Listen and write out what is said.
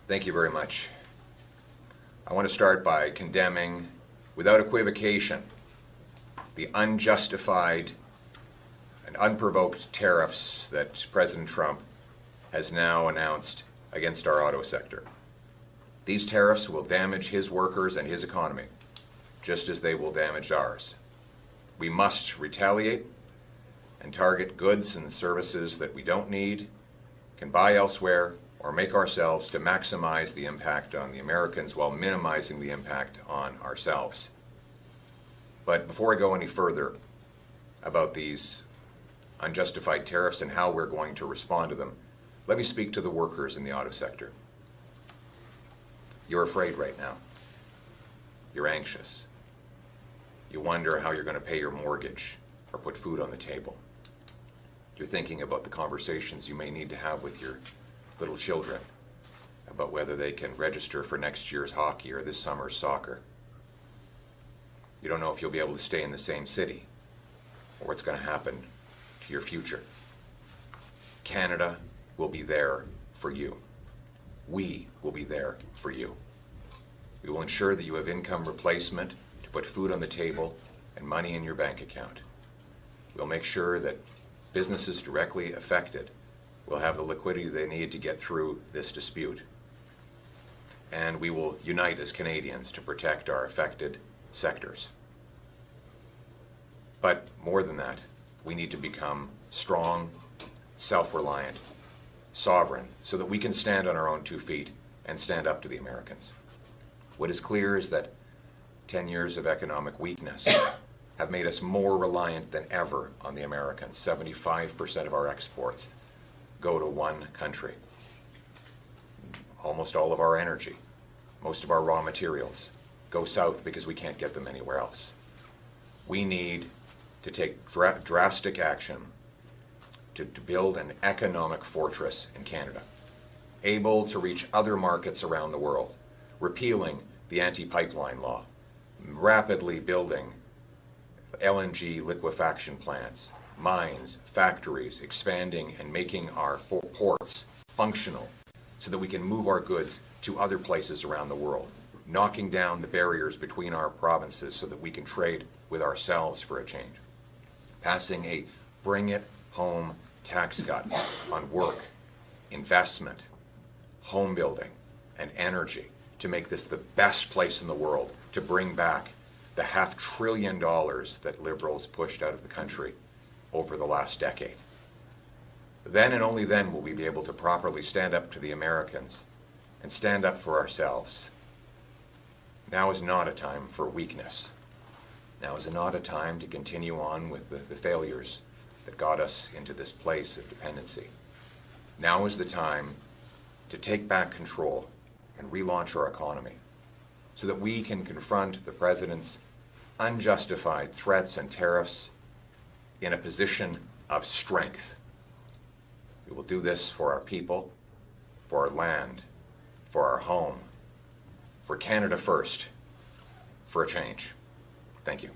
Thank you very much. I want to start by condemning, without equivocation, the unjustified and unprovoked tariffs that President Trump has now announced against our auto sector. These tariffs will damage his workers and his economy, just as they will damage ours. We must retaliate and target goods and services that we don't need, can buy elsewhere, or make ourselves to maximize the impact on the Americans while minimizing the impact on ourselves. But before I go any further about these unjustified tariffs and how we're going to respond to them, let me speak to the workers in the auto sector. You're afraid right now. You're anxious. You wonder how you're going to pay your mortgage or put food on the table. You're thinking about the conversations you may need to have with your little children about whether they can register for next year's hockey or this summer's soccer. You don't know if you'll be able to stay in the same city or what's going to happen to your future. Canada will be there for you. We will be there for you. We will ensure that you have income replacement to put food on the table and money in your bank account. We'll make sure that businesses directly affected will have the liquidity they need to get through this dispute. And we will unite as Canadians to protect our affected sectors. But more than that, we need to become strong, self-reliant, sovereign, so that we can stand on our own 2 feet and stand up to the Americans. What is clear is that 10 years of economic weakness have made us more reliant than ever on the Americans. 75% of our exports go to one country. Almost all of our energy, most of our raw materials go south because we can't get them anywhere else. We need to take drastic action to build an economic fortress in Canada, able to reach other markets around the world, repealing the anti-pipeline law, rapidly building LNG liquefaction plants, mines, factories, expanding and making our ports functional so that we can move our goods to other places around the world, knocking down the barriers between our provinces so that we can trade with ourselves for a change, passing a bring it home tax cut on work, investment, home building, and energy to make this the best place in the world to bring back the $500 billion that Liberals pushed out of the country over the last decade. Then and only then will we be able to properly stand up to the Americans and stand up for ourselves. Now is not a time for weakness. Now is not a time to continue on with the failures that got us into this place of dependency. Now is the time to take back control and relaunch our economy so that we can confront the President's unjustified threats and tariffs in a position of strength. We will do this for our people, for our land, for our home, for Canada first, for a change. Thank you.